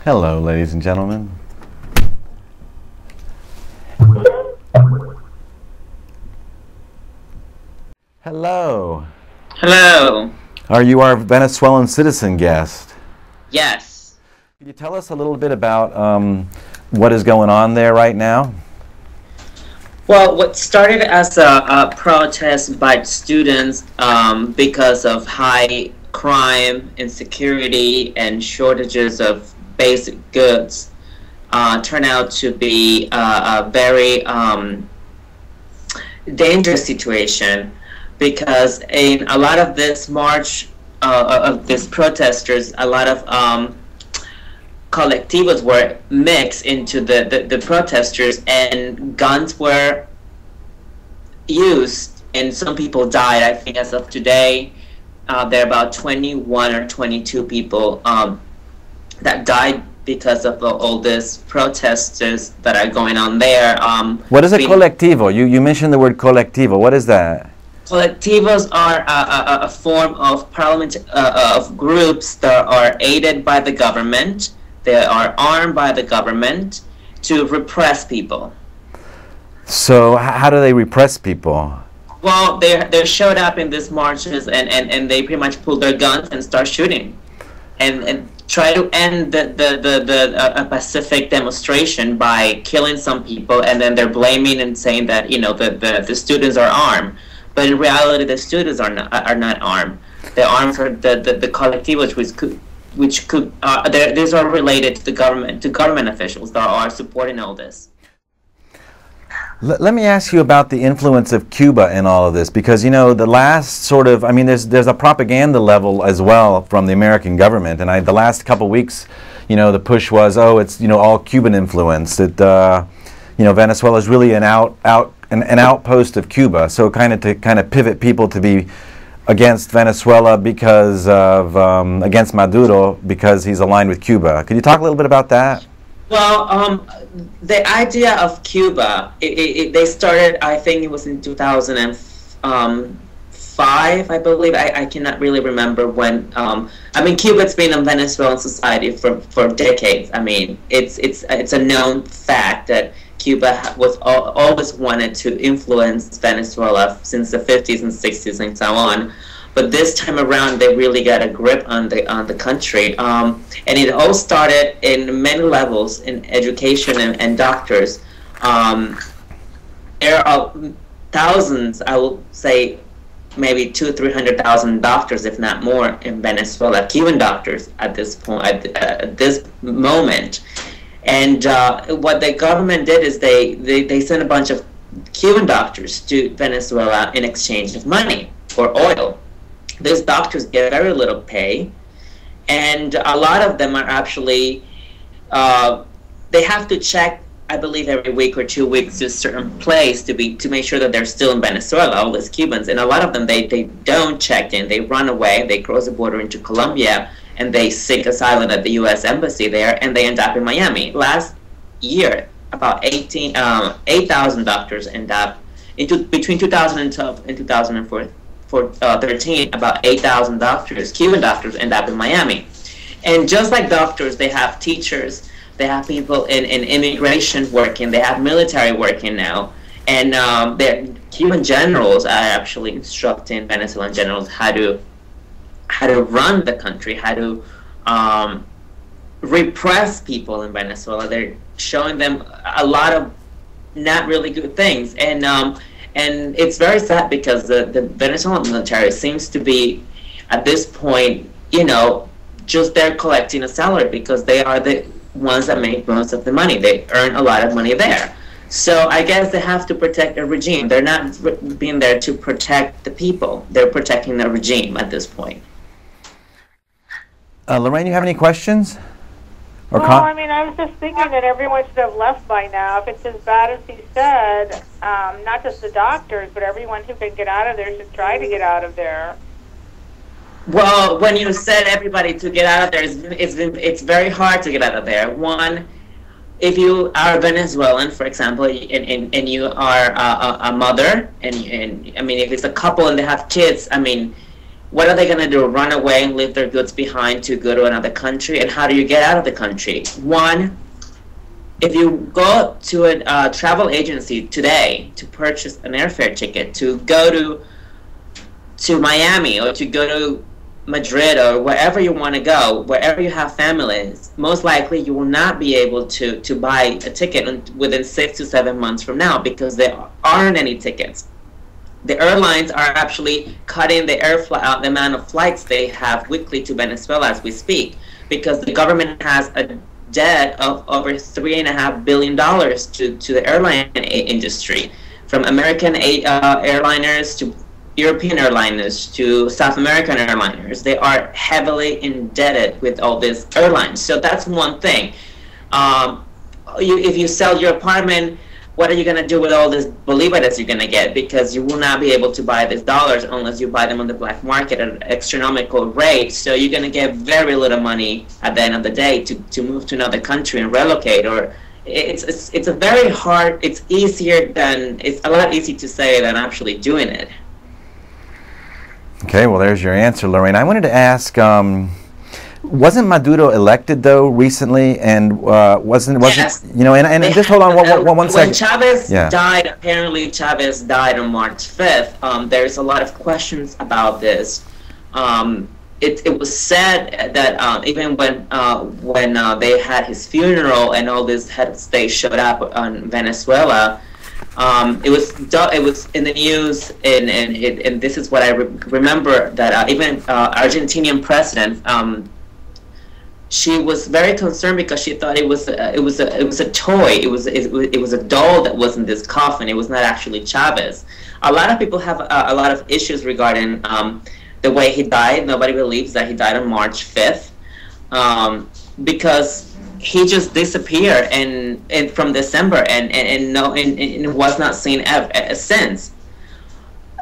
Hello, ladies and gentlemen. Hello. Hello. Are you our Venezuelan citizen guest? Yes. Could you tell us a little bit about what is going on there right now? Well, what started as a protest by students because of high crime, insecurity, and shortages of basic goods turned out to be a very dangerous situation, because in a lot of this march of these protesters, a lot of colectivos were mixed into the protesters, and guns were used, and some people died. I think as of today, there are about 21 or 22 people that died because of all these protesters that are going on there. What is a colectivo? You mentioned the word colectivo. What is that? Collectivos are a form of parliament of groups that are aided by the government. They are armed by the government to repress people. So how do they repress people? Well, they showed up in these marches and they pretty much pull their guns and start shooting, and try to end the pacific demonstration by killing some people, and then they're blaming and saying that, you know, the students are armed, but in reality the students are not armed. They're armed for the collectivos, which could these are related to the government officials that are supporting all this. Let me ask you about the influence of Cuba in all of this, because, you know, the last sort of, I mean, there's a propaganda level as well from the American government, and the last couple weeks, you know, the push was, oh, it's, you know, all Cuban influence. That you know, Venezuela is really an outpost of Cuba. So kind of pivot people to be against Venezuela because of against Maduro because he's aligned with Cuba. Could you talk a little bit about that? Well, the idea of Cuba, they started, I think it was in 2005, I believe. I cannot really remember when. I mean, Cuba's been in Venezuelan society for decades. I mean, it's a known fact that Cuba was always wanted to influence Venezuela since the 50s and 60s and so on. But this time around, they really got a grip on the country, and it all started in many levels in education and doctors. There are thousands, I will say, maybe 200,000-300,000 doctors, if not more, in Venezuela, Cuban doctors at this point, at this moment. And what the government did is they sent a bunch of Cuban doctors to Venezuela in exchange of money or oil. These doctors get very little pay, and a lot of them are actually, they have to check, I believe, every week or 2 weeks to a certain place to make sure that they're still in Venezuela, all these Cubans. And a lot of them, they don't check in, they run away, they cross the border into Colombia, and they seek asylum at the U.S. Embassy there, and they end up in Miami. Last year, about 8,000 doctors end up, between 2012 and 2014. For 13, about 8,000 doctors, Cuban doctors, end up in Miami. And just like doctors, they have teachers, they have people in immigration working, they have military working now. And Cuban generals are actually instructing Venezuelan generals how to run the country, how to repress people in Venezuela. They're showing them a lot of not really good things. And it's very sad because the Venezuelan military seems to be, at this point, you know, just there collecting a salary because they are the ones that make most of the money. They earn a lot of money there. So I guess they have to protect a regime. They're not being there to protect the people. They're protecting the regime at this point. Lorraine, you have any questions? Well, I mean, I was just thinking that everyone should have left by now. If it's as bad as he said, not just the doctors, but everyone who can get out of there should try to get out of there. Well, when you said everybody to get out of there, it's very hard to get out of there. One, if you are Venezuelan, for example, and you are a mother, and I mean, if it's a couple and they have kids, I mean, What are they going to do? Run away and leave their goods behind to go to another country? And how do you get out of the country? One, if you go to a travel agency today to purchase an airfare ticket to go to Miami or to go to Madrid or wherever you want to go, wherever you have families, most likely you will not be able to buy a ticket within 6 to 7 months from now, because there aren't any tickets. The airlines are actually cutting the the amount of flights they have weekly to Venezuela as we speak, because the government has a debt of over $3.5 billion to the airline industry, from American airliners to European airliners to South American airliners. They are heavily indebted with all these airlines. So that's one thing. If you sell your apartment, what are you going to do with all these bolivares you're going to get? Because you will not be able to buy these dollars unless you buy them on the black market at an astronomical rate. So you're going to get very little money at the end of the day to move to another country and relocate. Or it's a very hard, it's a lot easier to say than actually doing it. Okay, well, there's your answer, Lorraine. I wanted to ask, wasn't Maduro elected though recently, and wasn't Yes. you know? And just hold on one second. When Chavez died, apparently Chavez died on March 5th. There's a lot of questions about this. It was said that even when they had his funeral and all these head of state showed up on Venezuela. It was in the news, and this is what I remember, that even Argentinian president, she was very concerned because she thought it was a toy, it was a doll that was in this coffin. It was not actually Chavez. A lot of people have a lot of issues regarding the way he died. Nobody believes that he died on March 5th, because he just disappeared and from December and was not seen since.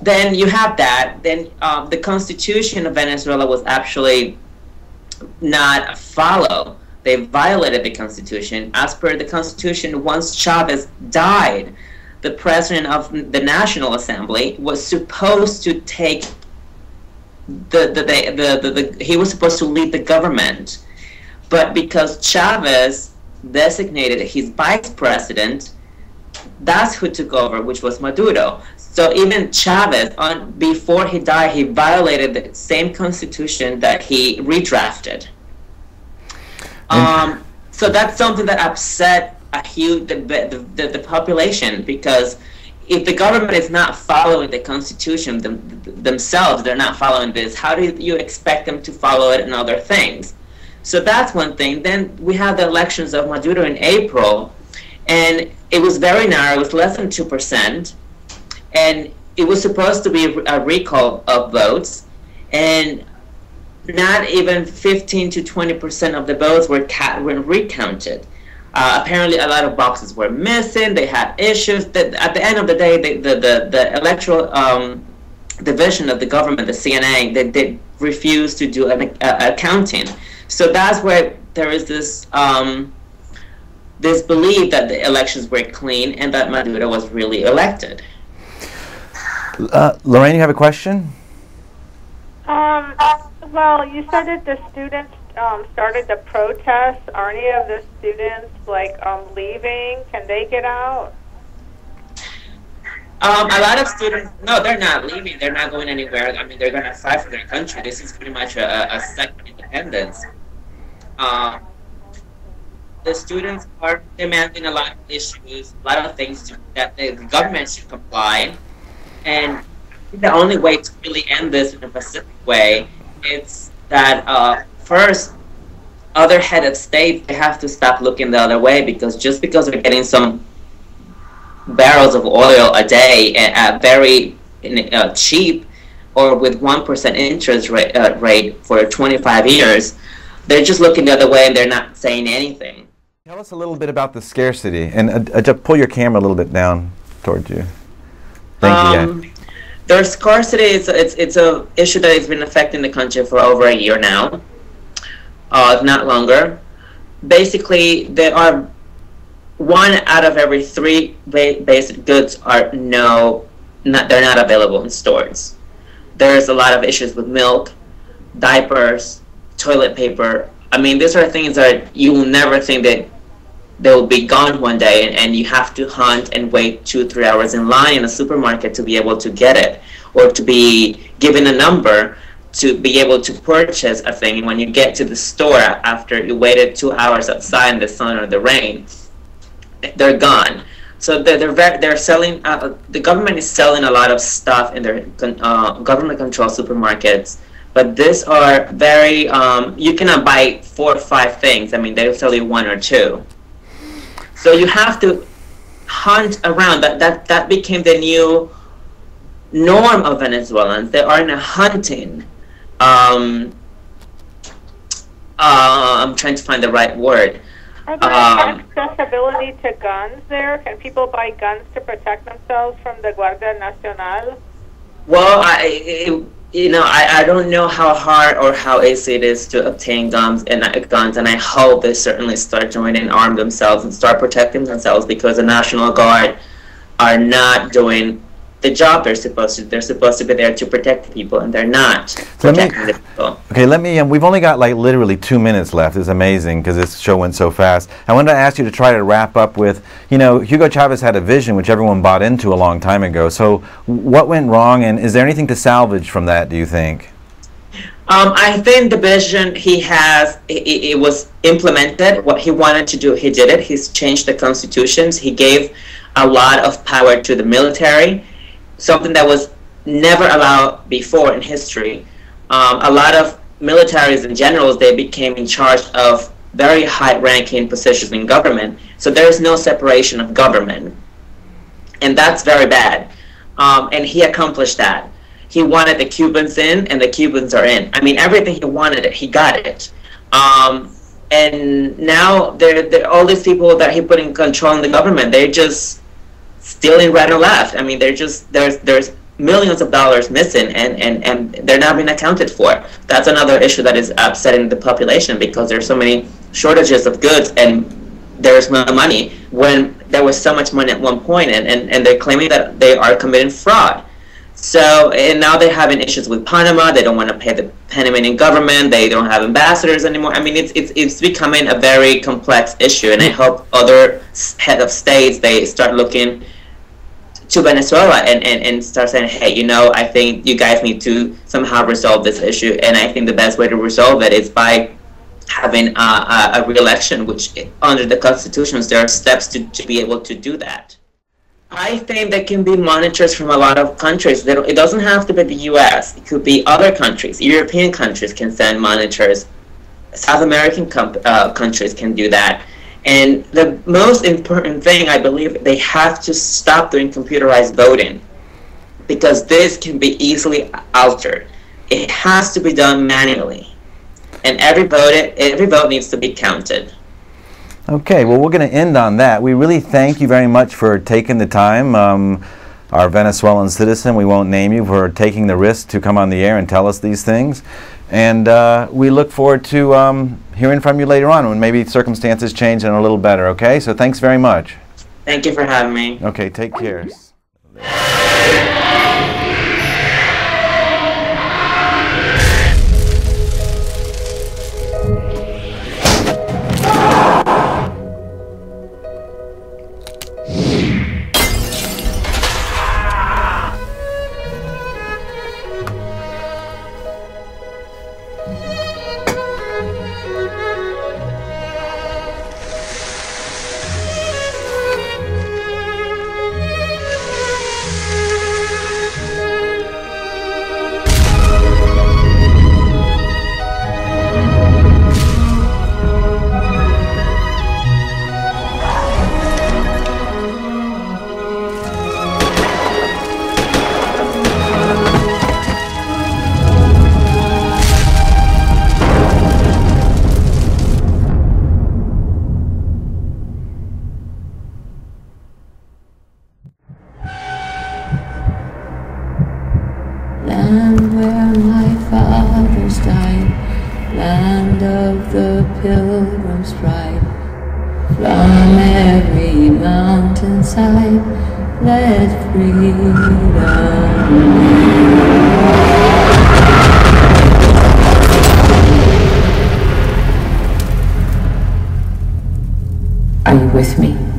Then you have that. Then the Constitution of Venezuela was actually not followed. They violated the Constitution. As per the Constitution, once Chavez died, the president of the National Assembly was supposed to take he was supposed to lead the government. But because Chavez designated his vice president, that's who took over, which was Maduro. So even Chavez, before he died, he violated the same constitution that he redrafted. So that's something that upset the population, because if the government is not following the constitution themselves, they're not following this, how do you expect them to follow it in other things? So that's one thing. Then we had the elections of Maduro in April, and it was very narrow. It was less than 2%, and it was supposed to be a recall of votes, and not even 15 to 20% of the votes were recounted. Apparently, a lot of boxes were missing. They had issues. At the end of the day, the electoral division of the government, the CNA, they refused to do accounting. So that's where there is this belief that the elections were clean and that Maduro was really elected. Lorraine, you have a question? Well, you said that the students started the protest. Are any of the students leaving? Can they get out? A lot of students, no, they're not leaving. They're not going anywhere. I mean, they're going to fight for their country. This is pretty much a second independence. The students are demanding a lot of issues, a lot of things that the government should comply. And the only way to really end this in a pacific way is that first, other head of state, they have to stop looking the other way, because just because they're getting some barrels of oil a day at very cheap, or with 1% interest rate for 25 years, they're just looking the other way and they're not saying anything. Tell us a little bit about the scarcity, and just pull your camera a little bit down towards you. Thank you. There's scarcity. It's a issue that has been affecting the country for over a year now, if not longer. Basically, there are 1 out of every 3 basic goods are they're not available in stores. there's a lot of issues with milk, diapers, toilet paper. I mean, these are things that you will never think that they will be gone one day, and you have to hunt and wait 2-3 hours in line in a supermarket to be able to get it, or to be given a number to be able to purchase a thing. And when you get to the store after you waited 2 hours outside in the sun or the rain, they're gone. So they're selling. The government is selling a lot of stuff in their government-controlled supermarkets. But these are very. You cannot buy 4 or 5 things. I mean, they'll sell you 1 or 2. So you have to hunt around. That became the new norm of Venezuelans. They are in a hunting. I'm trying to find the right word. Are there accessibility to guns there? Can people buy guns to protect themselves from the Guardia Nacional? Well, I don't know how hard or how easy it is to obtain guns, and I hope they certainly start joining, arm themselves, and start protecting themselves, because the National Guard are not doing the job they're supposed to. They're supposed to be there to protect people, and they're not protecting the people. Okay, we've only got like literally 2 minutes left. It's amazing because this show went so fast. I wanted to ask you to try to wrap up with, Hugo Chavez had a vision which everyone bought into a long time ago. So what went wrong, and is there anything to salvage from that, do you think? I think the vision he has, it was implemented. What he wanted to do, he did it. He's changed the constitutions. He gave a lot of power to the military, something that was never allowed before in history. A lot of militaries and generals, they became in charge of very high-ranking positions in government. So there is no separation of government, and that's very bad. And he accomplished that. He wanted the Cubans in, and the Cubans are in. I mean, everything he wanted, he got it. And now all these people that he put in control in the government, they're just stealing right and left. I mean, there's millions of dollars missing, and they're not being accounted for. That's another issue that is upsetting the population, because there's so many shortages of goods and there's no money, when there was so much money at one point, and they're claiming that they are committing fraud. So, and now they're having issues with Panama. They don't want to pay the Panamanian government. They don't have ambassadors anymore. I mean, it's becoming a very complex issue, and I hope other head of states, they start looking to Venezuela and start saying, hey, I think you guys need to somehow resolve this issue. And I think the best way to resolve it is by having a re-election, which under the constitutions, there are steps to be able to do that. I think there can be monitors from a lot of countries. It doesn't have to be the U.S. It could be other countries. European countries can send monitors. South American countries can do that. And the most important thing, I believe, they have to stop doing computerized voting, because this can be easily altered. It has to be done manually, and every vote needs to be counted. Okay, well, we're going to end on that. We really thank you very much for taking the time, our Venezuelan citizen, we won't name you, for taking the risk to come on the air and tell us these things. And we look forward to hearing from you later on when maybe circumstances change and are a little better, okay? So thanks very much. Thank you for having me. Okay, take care. Land where my fathers died, land of the pilgrims' pride. From every mountainside, let freedom ring. Are you with me?